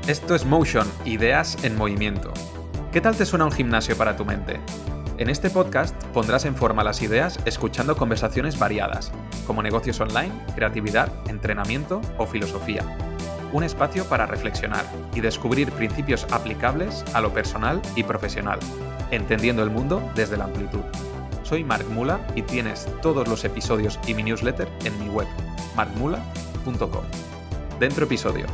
Esto es Motion, ideas en movimiento. ¿Qué tal te suena un gimnasio para tu mente? En este podcast pondrás en forma las ideas escuchando conversaciones variadas, como negocios online, creatividad, entrenamiento o filosofía. Un espacio para reflexionar y descubrir principios aplicables a lo personal y profesional, entendiendo el mundo desde la amplitud. Soy Marc Mula y tienes todos los episodios y mi newsletter en mi web, marcmula.com. Dentro episodio.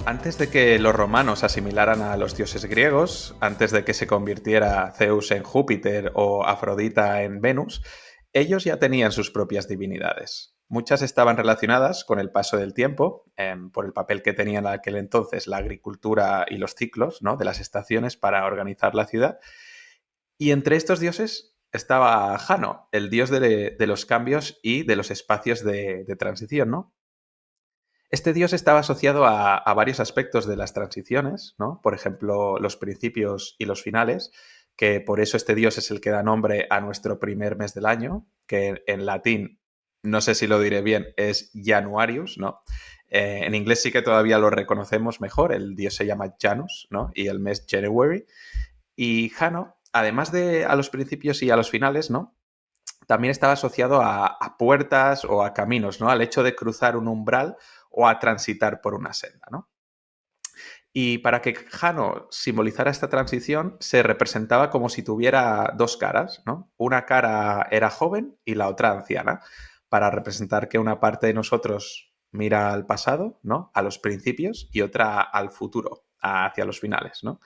Antes de que los romanos asimilaran a los dioses griegos, antes de que se convirtiera Zeus en Júpiter o Afrodita en Venus, ellos ya tenían sus propias divinidades. Muchas estaban relacionadas con el paso del tiempo, por el papel que tenían en aquel entonces la agricultura y los ciclos, ¿no?, de las estaciones para organizar la ciudad. Y entre estos dioses estaba Jano, el dios de los cambios y de los espacios de transición, ¿no? Este dios estaba asociado a varios aspectos de las transiciones, ¿no? Por ejemplo, los principios y los finales, que por eso este dios es el que da nombre a nuestro primer mes del año, que en latín, no sé si lo diré bien, es Januarius, ¿no? En inglés sí que todavía lo reconocemos mejor, el dios se llama Janus, ¿no? Y el mes January. Y Jano, además de a los principios y a los finales, ¿no?, también estaba asociado a puertas o a caminos, ¿no?, al hecho de cruzar un umbral o a transitar por una senda, ¿no? Y para que Jano simbolizara esta transición, se representaba como si tuviera dos caras, ¿no? Una cara era joven y la otra anciana, para representar que una parte de nosotros mira al pasado, ¿no?, a los principios, y otra al futuro, hacia los finales, ¿no?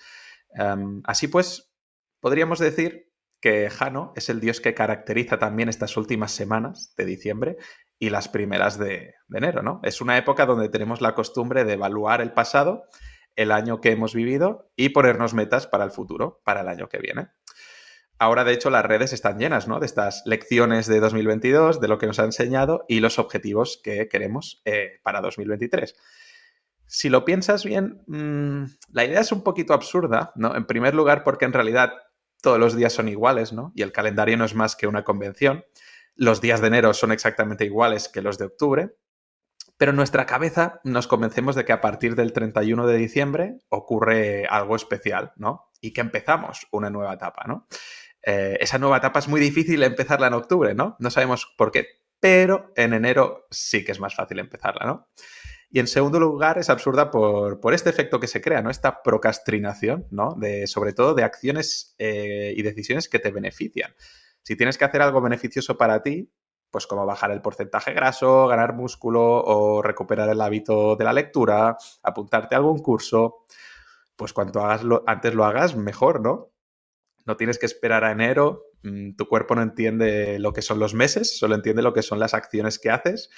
Así pues, podríamos decir que Jano es el dios que caracteriza también estas últimas semanas de diciembre y las primeras de enero, ¿no? Es una época donde tenemos la costumbre de evaluar el pasado, el año que hemos vivido y ponernos metas para el futuro, para el año que viene. Ahora, de hecho, las redes están llenas, ¿no?, de estas lecciones de 2022, de lo que nos ha enseñado y los objetivos que queremos para 2023. Si lo piensas bien, la idea es un poquito absurda, ¿no? En primer lugar, porque en realidad todos los días son iguales, ¿no? Y el calendario no es más que una convención. Los días de enero son exactamente iguales que los de octubre, pero en nuestra cabeza nos convencemos de que a partir del 31 de diciembre ocurre algo especial, ¿no? Y que empezamos una nueva etapa, ¿no? Esa nueva etapa es muy difícil empezarla en octubre, ¿no? No sabemos por qué, pero en enero sí que es más fácil empezarla, ¿no? Y en segundo lugar, es absurda por este efecto que se crea, ¿no? Esta procrastinación, ¿no?, sobre todo de acciones y decisiones que te benefician. Si tienes que hacer algo beneficioso para ti, pues como bajar el porcentaje graso, ganar músculo o recuperar el hábito de la lectura, apuntarte a algún curso, pues cuanto antes lo hagas, mejor, ¿no? No tienes que esperar a enero, tu cuerpo no entiende lo que son los meses, solo entiende lo que son las acciones que haces,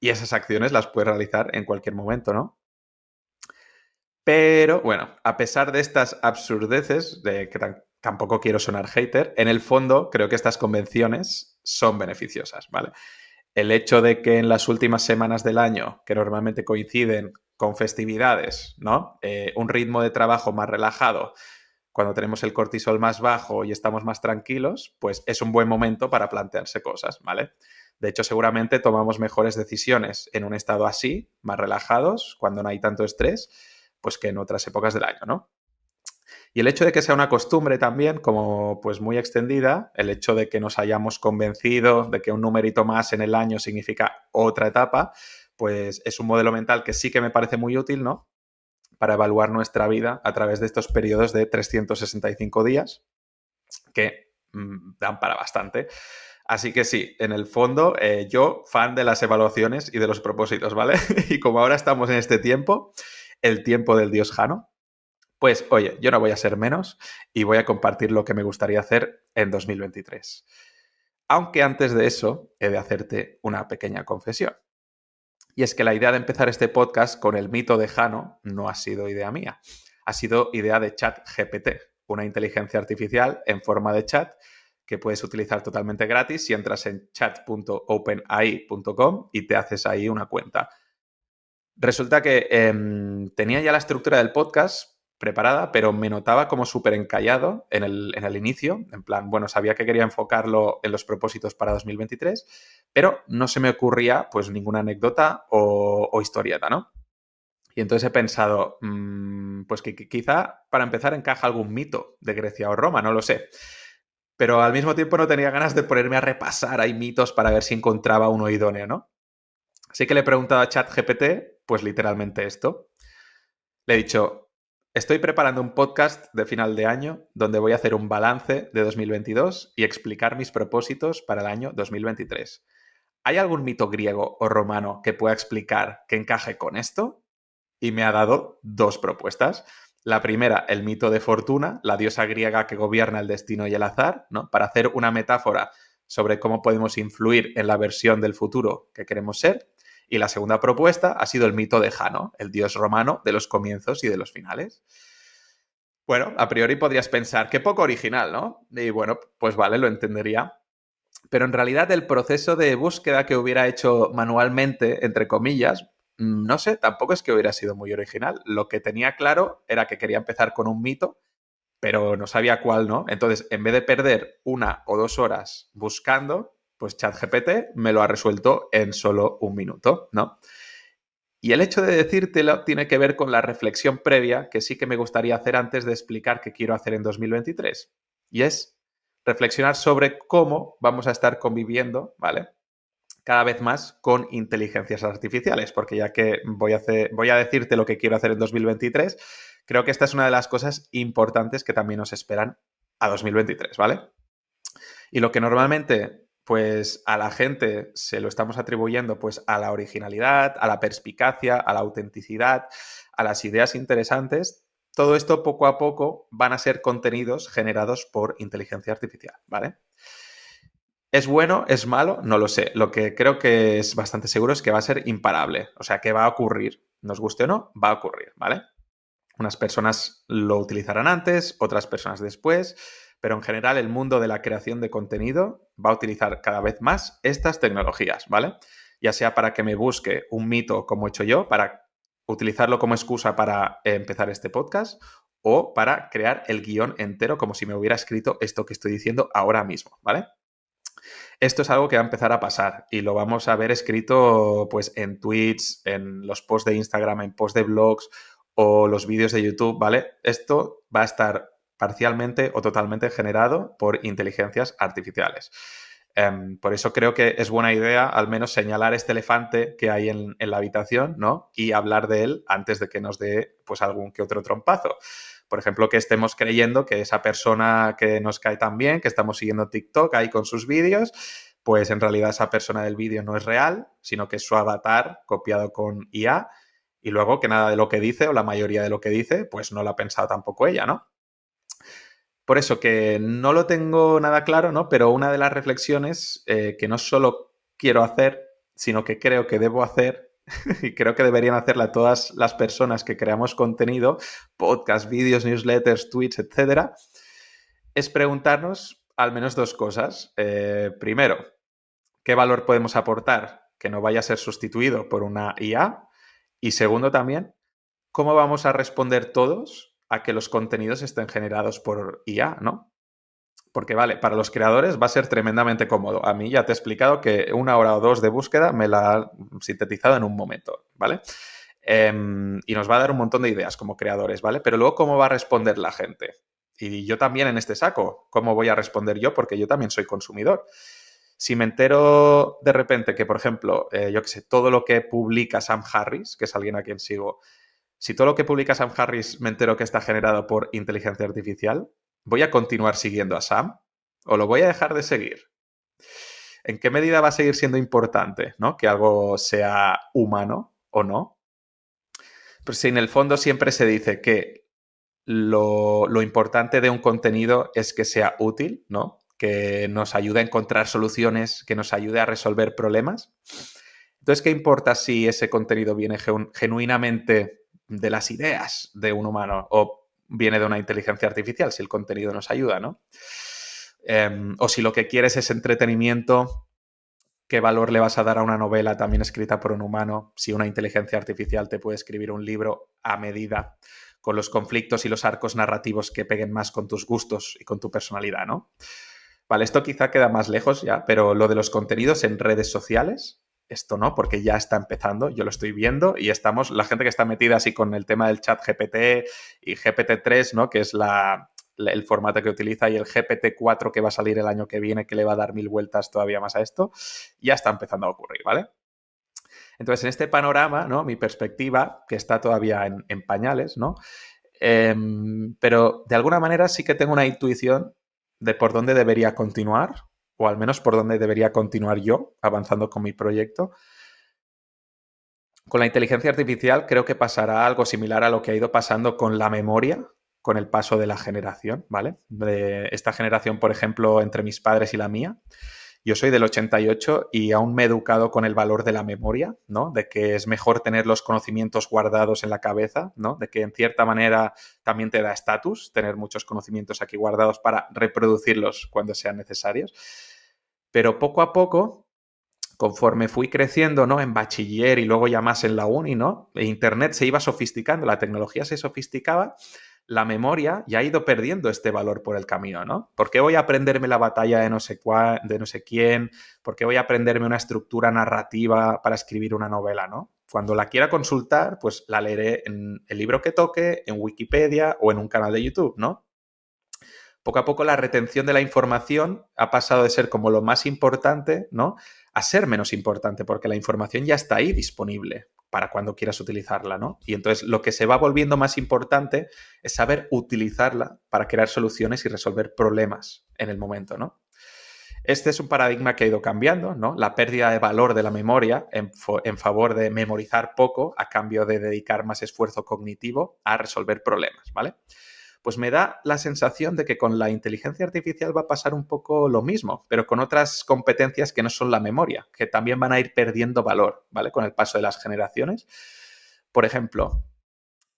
y esas acciones las puedes realizar en cualquier momento, ¿no? Pero bueno, a pesar de estas absurdeces, de que tampoco quiero sonar hater, en el fondo creo que estas convenciones son beneficiosas, ¿vale? El hecho de que en las últimas semanas del año, que normalmente coinciden con festividades, ¿no?, un ritmo de trabajo más relajado, cuando tenemos el cortisol más bajo y estamos más tranquilos, pues es un buen momento para plantearse cosas, ¿vale? De hecho, seguramente tomamos mejores decisiones en un estado así, más relajados, cuando no hay tanto estrés, pues que en otras épocas del año, ¿no? Y el hecho de que sea una costumbre también, como pues muy extendida, el hecho de que nos hayamos convencido de que un numerito más en el año significa otra etapa, pues es un modelo mental que sí que me parece muy útil, ¿no?, para evaluar nuestra vida a través de estos periodos de 365 días que dan para bastante. Así que sí, en el fondo, yo fan de las evaluaciones y de los propósitos, ¿vale? Y como ahora estamos en este tiempo, el tiempo del dios Jano, pues oye, yo no voy a ser menos y voy a compartir lo que me gustaría hacer en 2023. Aunque antes de eso, he de hacerte una pequeña confesión. Y es que la idea de empezar este podcast con el mito de Jano no ha sido idea mía. Ha sido idea de ChatGPT, una inteligencia artificial en forma de chat que puedes utilizar totalmente gratis si entras en chat.openai.com y te haces ahí una cuenta. Resulta que tenía ya la estructura del podcast preparada, pero me notaba como súper encallado en el inicio. En plan, bueno, sabía que quería enfocarlo en los propósitos para 2023, pero no se me ocurría pues ninguna anécdota o historieta, ¿no? Y entonces he pensado, pues que quizá para empezar encaja algún mito de Grecia o Roma, no lo sé. Pero al mismo tiempo no tenía ganas de ponerme a repasar ahí mitos para ver si encontraba uno idóneo, ¿no? Así que le he preguntado a ChatGPT, pues literalmente esto. Le he dicho, estoy preparando un podcast de final de año donde voy a hacer un balance de 2022 y explicar mis propósitos para el año 2023. ¿Hay algún mito griego o romano que pueda explicar que encaje con esto? Y me ha dado dos propuestas. La primera, el mito de Fortuna, la diosa griega que gobierna el destino y el azar, ¿no? Para hacer una metáfora sobre cómo podemos influir en la versión del futuro que queremos ser. Y la segunda propuesta ha sido el mito de Jano, el dios romano de los comienzos y de los finales. Bueno, a priori podrías pensar, qué poco original, ¿no? Y bueno, pues vale, lo entendería. Pero en realidad el proceso de búsqueda que hubiera hecho manualmente, entre comillas, no sé, tampoco es que hubiera sido muy original. Lo que tenía claro era que quería empezar con un mito, pero no sabía cuál, ¿no? Entonces, en vez de perder 1 o 2 horas buscando, pues ChatGPT me lo ha resuelto en solo 1 minuto, ¿no? Y el hecho de decírtelo tiene que ver con la reflexión previa que sí que me gustaría hacer antes de explicar qué quiero hacer en 2023. Y es reflexionar sobre cómo vamos a estar conviviendo, ¿vale? Cada vez más con inteligencias artificiales, porque ya que voy a decirte lo que quiero hacer en 2023, creo que esta es una de las cosas importantes que también nos esperan a 2023, ¿vale? Y lo que normalmente pues a la gente se lo estamos atribuyendo pues a la originalidad, a la perspicacia, a la autenticidad, a las ideas interesantes, todo esto poco a poco van a ser contenidos generados por inteligencia artificial, ¿vale? ¿Es bueno? ¿Es malo? No lo sé. Lo que creo que es bastante seguro es que va a ser imparable. O sea, que va a ocurrir. Nos guste o no, va a ocurrir, ¿vale? Unas personas lo utilizarán antes, otras personas después, pero en general el mundo de la creación de contenido va a utilizar cada vez más estas tecnologías, ¿vale? Ya sea para que me busque un mito como he hecho yo, para utilizarlo como excusa para empezar este podcast, o para crear el guión entero como si me hubiera escrito esto que estoy diciendo ahora mismo, ¿vale? Esto es algo que va a empezar a pasar y lo vamos a ver escrito pues en tweets, en los posts de Instagram, en posts de blogs o los vídeos de YouTube, ¿vale? Esto va a estar parcialmente o totalmente generado por inteligencias artificiales. Por eso creo que es buena idea al menos señalar este elefante que hay en la habitación, ¿no? Y hablar de él antes de que nos dé pues algún que otro trompazo. Por ejemplo, que estemos creyendo que esa persona que nos cae tan bien, que estamos siguiendo TikTok ahí con sus vídeos, pues en realidad esa persona del vídeo no es real, sino que es su avatar copiado con IA y luego que nada de lo que dice o la mayoría de lo que dice, pues no lo ha pensado tampoco ella, ¿no? Por eso que no lo tengo nada claro, ¿no? Pero una de las reflexiones que no solo quiero hacer, sino que creo que debo hacer y creo que deberían hacerla todas las personas que creamos contenido, podcasts, vídeos, newsletters, tweets, etcétera, es preguntarnos al menos dos cosas. Primero, ¿qué valor podemos aportar que no vaya a ser sustituido por una IA? Y segundo también, ¿cómo vamos a responder todos a que los contenidos estén generados por IA, ¿no? Porque, vale, para los creadores va a ser tremendamente cómodo. A mí ya te he explicado que 1 hora o 2 de búsqueda me la ha sintetizado en un momento, ¿vale? Y nos va a dar un montón de ideas como creadores, ¿vale? Pero luego, ¿cómo va a responder la gente? Y yo también en este saco, ¿cómo voy a responder yo? Porque yo también soy consumidor. Si me entero de repente que, por ejemplo, yo qué sé, todo lo que publica Sam Harris, que es alguien a quien sigo, si todo lo que publica Sam Harris me entero que está generado por inteligencia artificial, ¿voy a continuar siguiendo a Sam o lo voy a dejar de seguir? ¿En qué medida va a seguir siendo importante, ¿no? Que algo sea humano o no? Pues si en el fondo siempre se dice que lo importante de un contenido es que sea útil, ¿no? Que nos ayude a encontrar soluciones, que nos ayude a resolver problemas. Entonces, ¿qué importa si ese contenido viene genuinamente de las ideas de un humano o viene de una inteligencia artificial, si el contenido nos ayuda, ¿no? O si lo que quieres es entretenimiento, ¿qué valor le vas a dar a una novela también escrita por un humano si una inteligencia artificial te puede escribir un libro a medida con los conflictos y los arcos narrativos que peguen más con tus gustos y con tu personalidad, ¿no? Vale, esto quizá queda más lejos ya, pero lo de los contenidos en redes sociales, esto no, porque ya está empezando, yo lo estoy viendo y estamos, la gente que está metida así con el tema del chat GPT y GPT-3, ¿no? Que es el formato que utiliza, y el GPT-4 que va a salir el año que viene, que le va a dar 1000 vueltas todavía más a esto, ya está empezando a ocurrir, ¿vale? Entonces, en este panorama, ¿no? Mi perspectiva, que está todavía en pañales, ¿no? Pero de alguna manera sí que tengo una intuición de por dónde debería continuar, o al menos por dónde debería continuar yo avanzando con mi proyecto. Con la inteligencia artificial creo que pasará algo similar a lo que ha ido pasando con la memoria, con el paso de la generación, ¿vale? De esta generación, por ejemplo, entre mis padres y la mía. Yo soy del 88 y aún me he educado con el valor de la memoria, ¿no? De que es mejor tener los conocimientos guardados en la cabeza, ¿no? De que en cierta manera también te da estatus tener muchos conocimientos aquí guardados para reproducirlos cuando sean necesarios. Pero poco a poco, conforme fui creciendo, ¿no? En bachiller y luego ya más en la uni, ¿no? Internet se iba sofisticando, la tecnología se sofisticaba, la memoria ya ha ido perdiendo este valor por el camino, ¿no? ¿Por qué voy a aprenderme la batalla de no sé, de no sé quién? ¿Por qué voy a aprenderme una estructura narrativa para escribir una novela, ¿no? Cuando la quiera consultar, pues la leeré en el libro que toque, en Wikipedia o en un canal de YouTube, ¿no? Poco a poco la retención de la información ha pasado de ser como lo más importante, ¿no? A ser menos importante, porque la información ya está ahí disponible para cuando quieras utilizarla, ¿no? Y entonces lo que se va volviendo más importante es saber utilizarla para crear soluciones y resolver problemas en el momento, ¿no? Este es un paradigma que ha ido cambiando, ¿no? La pérdida de valor de la memoria en favor de memorizar poco a cambio de dedicar más esfuerzo cognitivo a resolver problemas, ¿vale? Pues me da la sensación de que con la inteligencia artificial va a pasar un poco lo mismo, pero con otras competencias que no son la memoria, que también van a ir perdiendo valor, ¿vale? Con el paso de las generaciones. Por ejemplo,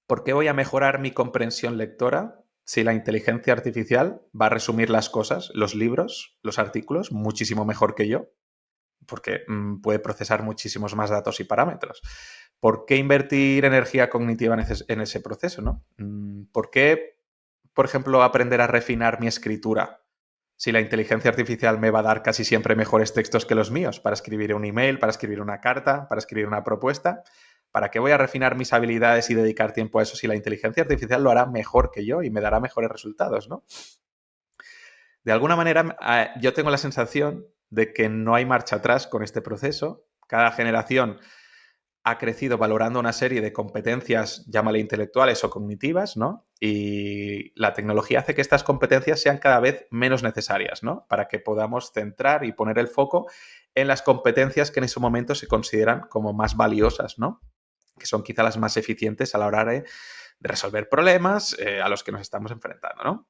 ¿por qué voy a mejorar mi comprensión lectora si la inteligencia artificial va a resumir las cosas, los libros, los artículos, muchísimo mejor que yo? Porque puede procesar muchísimos más datos y parámetros. ¿Por qué invertir energía cognitiva en ese proceso, no? ¿Por qué, por ejemplo, aprender a refinar mi escritura si la inteligencia artificial me va a dar casi siempre mejores textos que los míos para escribir un email, para escribir una carta, para escribir una propuesta? ¿Para qué voy a refinar mis habilidades y dedicar tiempo a eso si la inteligencia artificial lo hará mejor que yo y me dará mejores resultados, ¿no? De alguna manera, yo tengo la sensación de que no hay marcha atrás con este proceso. Cada generación ha crecido valorando una serie de competencias, llámale intelectuales o cognitivas, ¿no? Y la tecnología hace que estas competencias sean cada vez menos necesarias, ¿no? Para que podamos centrar y poner el foco en las competencias que en ese momento se consideran como más valiosas, ¿no? Que son quizá las más eficientes a la hora de resolver problemas a los que nos estamos enfrentando, ¿no?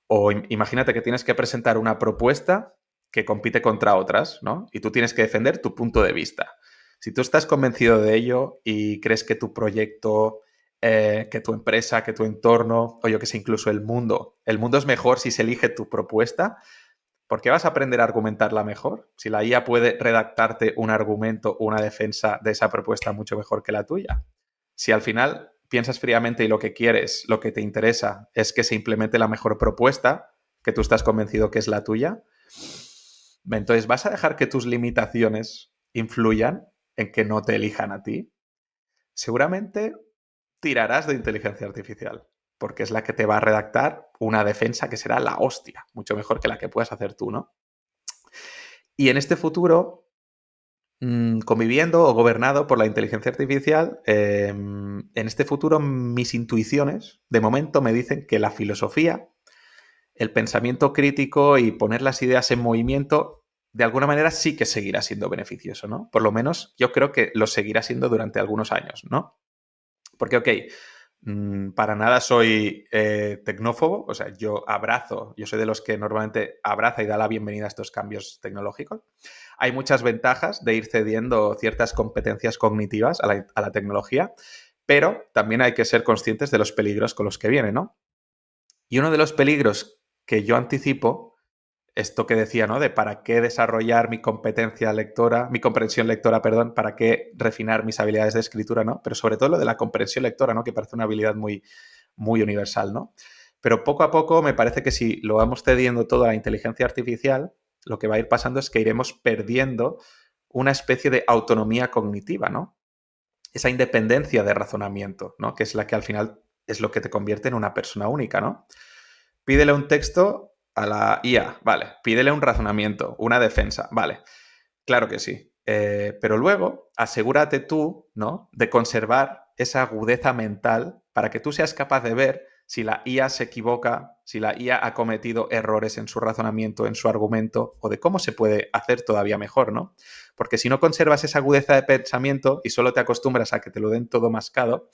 O imagínate que tienes que presentar una propuesta que compite contra otras, ¿no? Y tú tienes que defender tu punto de vista. Si tú estás convencido de ello y crees que tu proyecto, que tu empresa, que tu entorno, o yo que sé, incluso el mundo es mejor si se elige tu propuesta, ¿por qué vas a aprender a argumentarla mejor? Si la IA puede redactarte un argumento o una defensa de esa propuesta mucho mejor que la tuya. Si al final piensas fríamente y lo que quieres, lo que te interesa es que se implemente la mejor propuesta, que tú estás convencido que es la tuya, entonces vas a dejar que tus limitaciones influyan en que no te elijan a ti. Seguramente tirarás de inteligencia artificial, porque es la que te va a redactar una defensa que será la hostia, mucho mejor que la que puedas hacer tú, ¿no? Y en este futuro, conviviendo o gobernado por la inteligencia artificial, en este futuro mis intuiciones de momento me dicen que la filosofía, el pensamiento crítico y poner las ideas en movimiento de alguna manera sí que seguirá siendo beneficioso, ¿no? Por lo menos yo creo que lo seguirá siendo durante algunos años, ¿no? Porque, ok, para nada soy tecnófobo, o sea, yo soy de los que normalmente abraza y da la bienvenida a estos cambios tecnológicos. Hay muchas ventajas de ir cediendo ciertas competencias cognitivas a la tecnología, pero también hay que ser conscientes de los peligros con los que viene, ¿no? Y uno de los peligros que yo anticipo, esto que decía, ¿no? De para qué desarrollar mi competencia lectora, mi comprensión lectora, perdón, para qué refinar mis habilidades de escritura, ¿no? Pero sobre todo lo de la comprensión lectora, ¿no? Que parece una habilidad muy, muy universal, ¿no? Pero poco a poco me parece que si lo vamos cediendo todo a la inteligencia artificial, lo que va a ir pasando es que iremos perdiendo una especie de autonomía cognitiva, ¿no? Esa independencia de razonamiento, ¿no? Que es la que al final es lo que te convierte en una persona única, ¿no? Pídele un texto a la IA, vale. Pídele un razonamiento, una defensa, vale. Claro que sí. Pero luego asegúrate tú, ¿no? De conservar esa agudeza mental para que tú seas capaz de ver si la IA se equivoca, si la IA ha cometido errores en su razonamiento, en su argumento, o de cómo se puede hacer todavía mejor, ¿no? Porque si no conservas esa agudeza de pensamiento y solo te acostumbras a que te lo den todo mascado,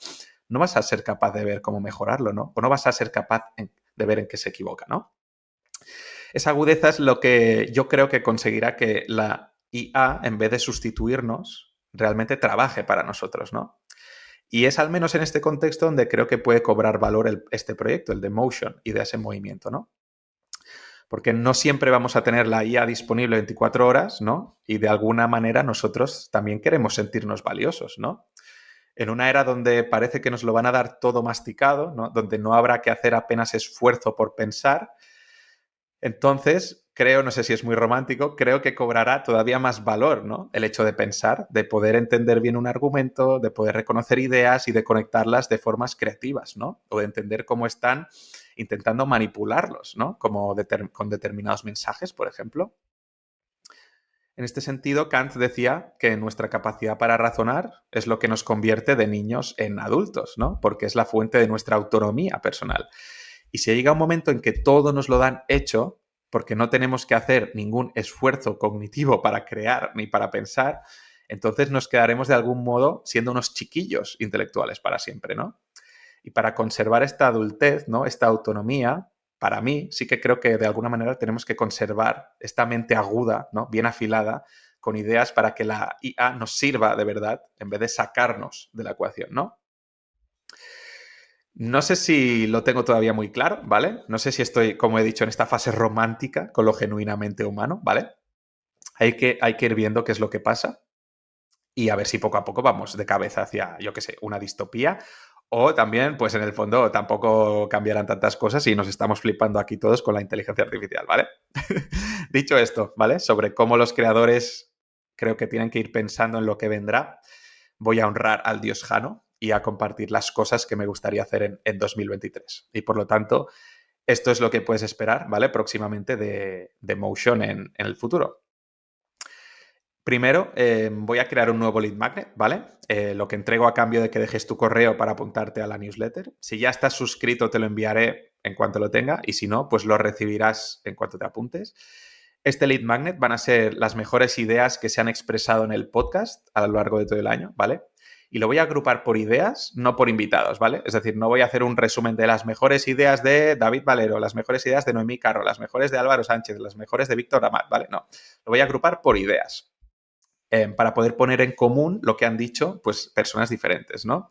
no vas a ser capaz de ver cómo mejorarlo, ¿no? O no vas a ser capaz de ver en qué se equivoca, ¿no? Esa agudeza es lo que yo creo que conseguirá que la IA, en vez de sustituirnos, realmente trabaje para nosotros, ¿no? Y es al menos en este contexto donde creo que puede cobrar valor este proyecto, el de Motion, y de ese movimiento, ¿no? Porque no siempre vamos a tener la IA disponible 24 horas, ¿no? Y de alguna manera nosotros también queremos sentirnos valiosos, ¿no? En una era donde parece que nos lo van a dar todo masticado, ¿no? Donde no habrá que hacer apenas esfuerzo por pensar, entonces, creo, no sé si es muy romántico, creo que cobrará todavía más valor, ¿no? El hecho de pensar, de poder entender bien un argumento, de poder reconocer ideas y de conectarlas de formas creativas, ¿no? O de entender cómo están intentando manipularlos, ¿no? Como con determinados mensajes, por ejemplo. En este sentido, Kant decía que nuestra capacidad para razonar es lo que nos convierte de niños en adultos, ¿no? Porque es la fuente de nuestra autonomía personal. Y si llega un momento en que todo nos lo dan hecho, porque no tenemos que hacer ningún esfuerzo cognitivo para crear ni para pensar, entonces nos quedaremos de algún modo siendo unos chiquillos intelectuales para siempre, ¿no? Y para conservar esta adultez, ¿no? Esta autonomía, para mí sí que creo que de alguna manera tenemos que conservar esta mente aguda, ¿no? Bien afilada, con ideas para que la IA nos sirva de verdad en vez de sacarnos de la ecuación, ¿no? No sé si lo tengo todavía muy claro, ¿vale? No sé si estoy, como he dicho, en esta fase romántica con lo genuinamente humano, ¿vale? Hay que ir viendo qué es lo que pasa y a ver si poco a poco vamos de cabeza hacia, yo qué sé, una distopía o también, pues en el fondo tampoco cambiarán tantas cosas y nos estamos flipando aquí todos con la inteligencia artificial, ¿vale? Dicho esto, ¿vale? Sobre cómo los creadores creo que tienen que ir pensando en lo que vendrá, voy a honrar al dios Jano y a compartir las cosas que me gustaría hacer en 2023. Y por lo tanto, esto es lo que puedes esperar, ¿vale? Próximamente de Motion en el futuro. Primero, voy a crear un nuevo lead magnet, ¿vale? Lo que entrego a cambio de que dejes tu correo para apuntarte a la newsletter. Si ya estás suscrito, te lo enviaré en cuanto lo tenga y si no, pues lo recibirás en cuanto te apuntes. Este lead magnet van a ser las mejores ideas que se han expresado en el podcast a lo largo de todo el año, ¿vale? Y lo voy a agrupar por ideas, no por invitados, ¿vale? Es decir, no voy a hacer un resumen de las mejores ideas de David Valero, las mejores ideas de Noemí Carro, las mejores de Álvaro Sánchez, las mejores de Víctor Amat, ¿vale? No, lo voy a agrupar por ideas para poder poner en común lo que han dicho pues, personas diferentes, ¿no?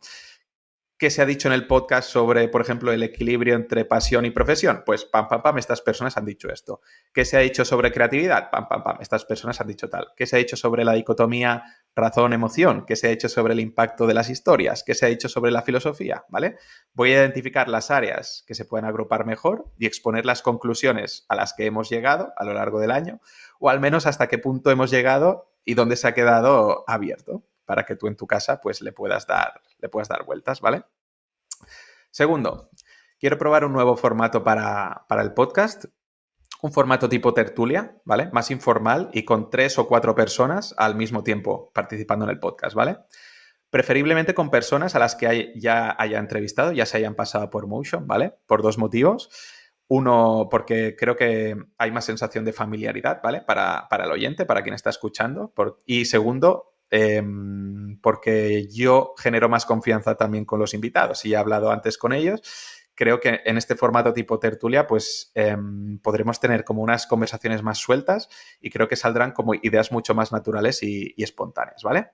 ¿Qué se ha dicho en el podcast sobre, por ejemplo, el equilibrio entre pasión y profesión? Pues pam, pam, pam, estas personas han dicho esto. ¿Qué se ha dicho sobre creatividad? Pam, pam, pam, estas personas han dicho tal. ¿Qué se ha dicho sobre la dicotomía razón-emoción? ¿Qué se ha dicho sobre el impacto de las historias? ¿Qué se ha dicho sobre la filosofía? ¿Vale? Voy a identificar las áreas que se pueden agrupar mejor y exponer las conclusiones a las que hemos llegado a lo largo del año, o al menos hasta qué punto hemos llegado y dónde se ha quedado abierto, para que tú en tu casa pues le puedas dar vueltas, ¿vale? Segundo, quiero probar un nuevo formato para el podcast, un formato tipo tertulia, ¿vale? Más informal y con 3 o 4 personas al mismo tiempo participando en el podcast, ¿vale? Preferiblemente con personas a las que ya haya entrevistado, ya se hayan pasado por Motion, ¿vale? Por 2 motivos. Uno, porque creo que hay más sensación de familiaridad, ¿vale? Para el oyente, para quien está escuchando. Y segundo, porque yo genero más confianza también con los invitados. Y he hablado antes con ellos. Creo que en este formato tipo tertulia, pues podremos tener como unas conversaciones más sueltas y creo que saldrán como ideas mucho más naturales y espontáneas, ¿vale?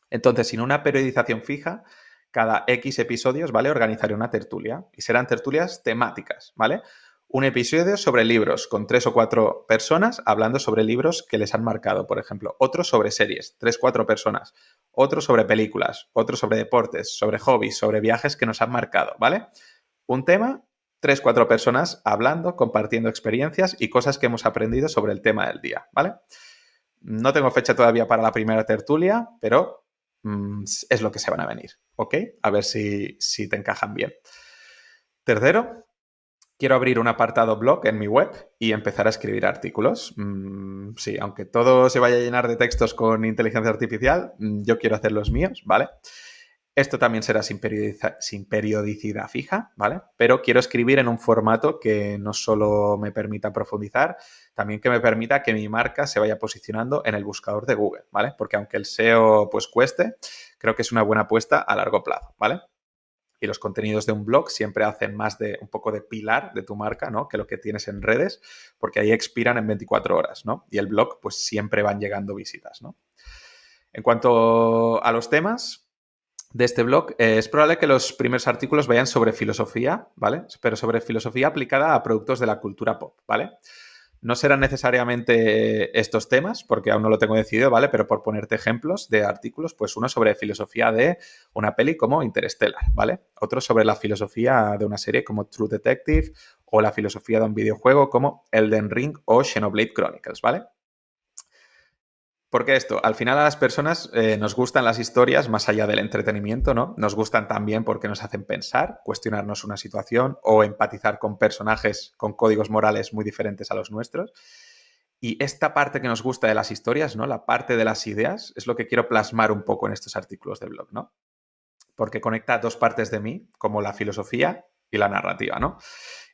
Entonces, sin una periodización fija, cada X episodios, ¿vale? Organizaré una tertulia y serán tertulias temáticas, ¿vale? Un episodio sobre libros con 3 o 4 personas hablando sobre libros que les han marcado, por ejemplo. Otro sobre series, 3 o 4 personas. Otro sobre películas, otro sobre deportes, sobre hobbies, sobre viajes que nos han marcado, ¿vale? Un tema, 3 o 4 personas hablando, compartiendo experiencias y cosas que hemos aprendido sobre el tema del día, ¿vale? No tengo fecha todavía para la primera tertulia, pero es lo que se van a venir, ¿ok? A ver si te encajan bien. Tercero, quiero abrir un apartado blog en mi web y empezar a escribir artículos. Sí, aunque todo se vaya a llenar de textos con inteligencia artificial, yo quiero hacer los míos, ¿vale? Esto también será sin periodicidad fija, ¿vale? Pero quiero escribir en un formato que no solo me permita profundizar, también que me permita que mi marca se vaya posicionando en el buscador de Google, ¿vale? Porque aunque el SEO pues cueste, creo que es una buena apuesta a largo plazo, ¿vale? Y los contenidos de un blog siempre hacen más de un poco de pilar de tu marca, ¿no? Que lo que tienes en redes, porque ahí expiran en 24 horas, ¿no? Y el blog, pues siempre van llegando visitas, ¿no? En cuanto a los temas de este blog, es probable que los primeros artículos vayan sobre filosofía, ¿vale? Pero sobre filosofía aplicada a productos de la cultura pop, ¿vale? No serán necesariamente estos temas, porque aún no lo tengo decidido, ¿vale? Pero por ponerte ejemplos de artículos, pues uno sobre filosofía de una peli como Interstellar, ¿vale? Otro sobre la filosofía de una serie como True Detective o la filosofía de un videojuego como Elden Ring o Xenoblade Chronicles, ¿vale? Porque esto, al final a las personas nos gustan las historias más allá del entretenimiento, ¿no? Nos gustan también porque nos hacen pensar, cuestionarnos una situación o empatizar con personajes con códigos morales muy diferentes a los nuestros. Y esta parte que nos gusta de las historias, ¿no? La parte de las ideas, es lo que quiero plasmar un poco en estos artículos de blog, ¿no? Porque conecta dos partes de mí, como la filosofía y la narrativa, ¿no?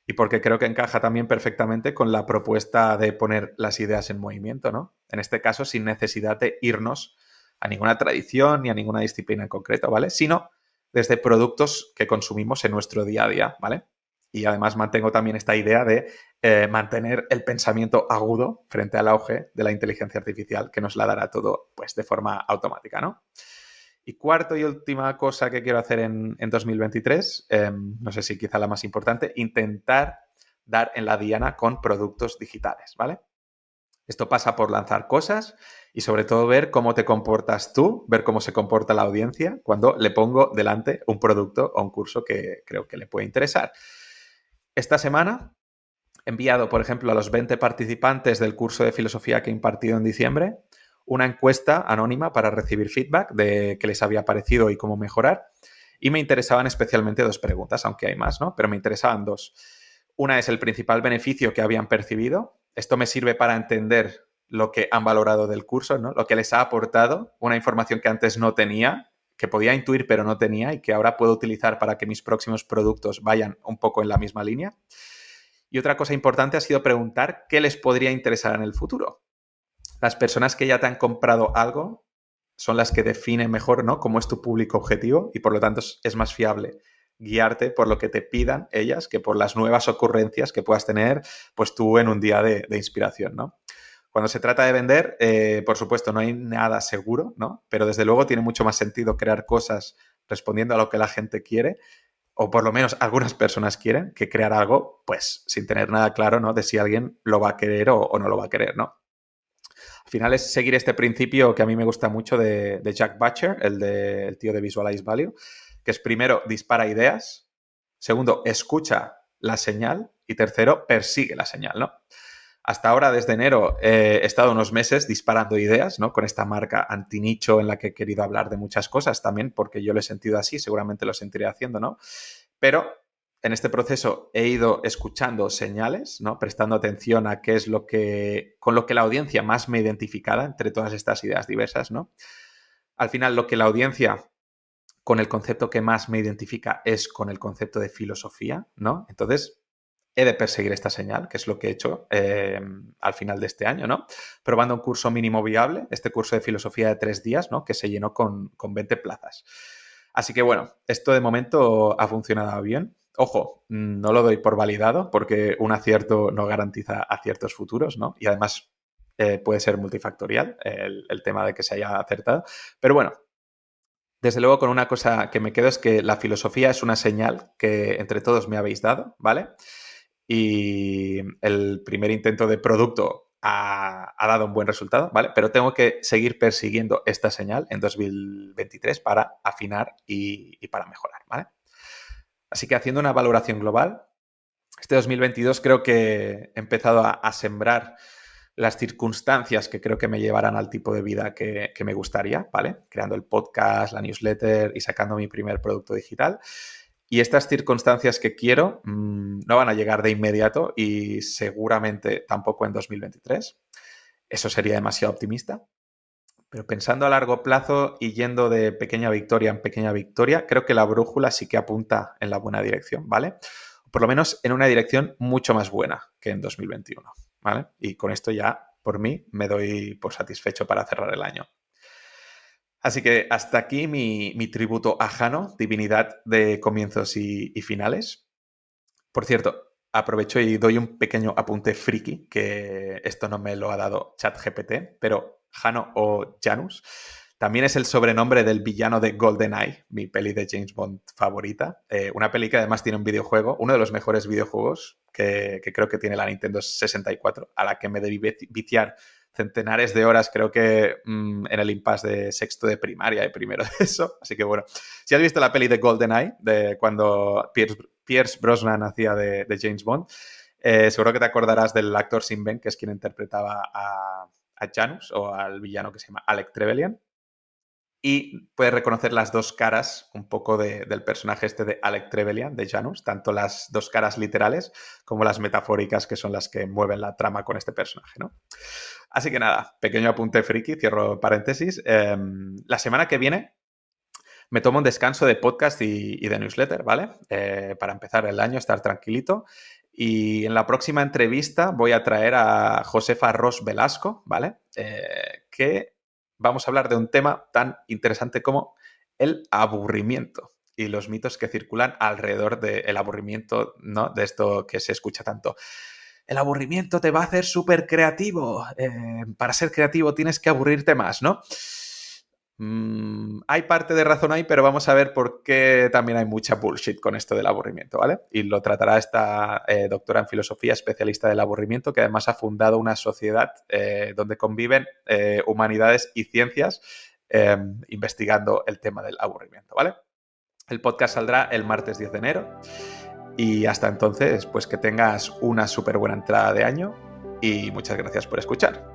Y porque creo que encaja también perfectamente con la propuesta de poner las ideas en movimiento, ¿no? En este caso, sin necesidad de irnos a ninguna tradición ni a ninguna disciplina en concreto, ¿vale? Sino desde productos que consumimos en nuestro día a día, ¿vale? Y además mantengo también esta idea de mantener el pensamiento agudo frente al auge de la inteligencia artificial que nos la dará todo pues, de forma automática, ¿no? Y cuarto y última cosa que quiero hacer en 2023, no sé si quizá la más importante, intentar dar en la diana con productos digitales, ¿vale? Esto pasa por lanzar cosas y sobre todo ver cómo te comportas tú, ver cómo se comporta la audiencia cuando le pongo delante un producto o un curso que creo que le puede interesar. Esta semana he enviado, por ejemplo, a los 20 participantes del curso de filosofía que he impartido en diciembre una encuesta anónima para recibir feedback de qué les había parecido y cómo mejorar. Y me interesaban especialmente dos preguntas, aunque hay más, ¿no? Pero me interesaban dos. Una es el principal beneficio que habían percibido. Esto me sirve para entender lo que han valorado del curso, ¿no? Lo que les ha aportado, una información que antes no tenía, que podía intuir pero no tenía y que ahora puedo utilizar para que mis próximos productos vayan un poco en la misma línea. Y otra cosa importante ha sido preguntar qué les podría interesar en el futuro. Las personas que ya te han comprado algo son las que definen mejor, ¿no? Cómo es tu público objetivo y por lo tanto es más fiable guiarte por lo que te pidan ellas que por las nuevas ocurrencias que puedas tener pues tú en un día de inspiración, ¿no? Cuando se trata de vender, por supuesto, no hay nada seguro, ¿no? Pero desde luego tiene mucho más sentido crear cosas respondiendo a lo que la gente quiere o por lo menos algunas personas quieren, que crear algo, pues sin tener nada claro, ¿no? De si alguien lo va a querer o no lo va a querer, ¿no? Al final es seguir este principio que a mí me gusta mucho de Jack Butcher, el tío de Visualize Value, que es primero, dispara ideas, segundo, escucha la señal y tercero, persigue la señal, ¿no? Hasta ahora, desde enero, he estado unos meses disparando ideas, ¿no? Con esta marca antinicho en la que he querido hablar de muchas cosas también, porque yo lo he sentido así, seguramente lo sentiré haciendo, ¿no? Pero en este proceso he ido escuchando señales, ¿no? Prestando atención a qué es lo que, con lo que la audiencia más me identificada entre todas estas ideas diversas, ¿no? Al final, lo que la audiencia con el concepto que más me identifica es con el concepto de filosofía, ¿no? Entonces, he de perseguir esta señal, que es lo que he hecho al final de este año, ¿no? Probando un curso mínimo viable, este curso de filosofía de 3 días, ¿no? Que se llenó con 20 plazas. Así que bueno, esto de momento ha funcionado bien. Ojo, no lo doy por validado porque un acierto no garantiza aciertos futuros, ¿no? Y además puede ser multifactorial el tema de que se haya acertado. Pero bueno, desde luego con una cosa que me quedo es que la filosofía es una señal que entre todos me habéis dado, ¿vale? Y el primer intento de producto ha dado un buen resultado, ¿vale? Pero tengo que seguir persiguiendo esta señal en 2023 para afinar y para mejorar, ¿vale? Así que haciendo una valoración global, este 2022 creo que he empezado a sembrar las circunstancias que creo que me llevarán al tipo de vida que me gustaría, ¿vale? Creando el podcast, la newsletter y sacando mi primer producto digital. Y estas circunstancias que quiero no van a llegar de inmediato y seguramente tampoco en 2023. Eso sería demasiado optimista. Pero pensando a largo plazo y yendo de pequeña victoria en pequeña victoria, creo que la brújula sí que apunta en la buena dirección, ¿vale? Por lo menos en una dirección mucho más buena que en 2021, ¿vale? Y con esto ya, por mí, me doy por satisfecho para cerrar el año. Así que hasta aquí mi tributo a Jano, divinidad de comienzos y finales. Por cierto, aprovecho y doy un pequeño apunte friki, que esto no me lo ha dado ChatGPT, pero Jano o Janus también es el sobrenombre del villano de GoldenEye, mi peli de James Bond favorita. Una peli que además tiene un videojuego, uno de los mejores videojuegos que creo que tiene la Nintendo 64, a la que me debí viciar centenares de horas, creo que en el impasse de sexto de primaria y primero de eso. Así que bueno, si has visto la peli de GoldenEye, de cuando Pierce Brosnan hacía de James Bond, seguro que te acordarás del actor Sean Penn, que es quien interpretaba a Janus, o al villano que se llama Alec Trevelyan. Y puedes reconocer las dos caras un poco del personaje este de Alec Trevelyan, de Janus, tanto las dos caras literales como las metafóricas, que son las que mueven la trama con este personaje, ¿no? Así que nada, pequeño apunte friki, cierro paréntesis. La semana que viene me tomo un descanso de podcast y de newsletter, ¿vale? Para empezar el año, estar tranquilito. Y en la próxima entrevista voy a traer a Josefa Ros Velasco, ¿vale? Que vamos a hablar de un tema tan interesante como el aburrimiento y los mitos que circulan alrededor del aburrimiento, ¿no? De esto que se escucha tanto. El aburrimiento te va a hacer súper creativo. Para ser creativo tienes que aburrirte más, ¿no? Hay parte de razón ahí, pero vamos a ver por qué también hay mucha bullshit con esto del aburrimiento, ¿vale? Y lo tratará esta doctora en filosofía, especialista del aburrimiento, que además ha fundado una sociedad donde conviven humanidades y ciencias investigando el tema del aburrimiento, ¿vale? El podcast saldrá el martes 10 de enero y hasta entonces, pues que tengas una súper buena entrada de año y muchas gracias por escuchar.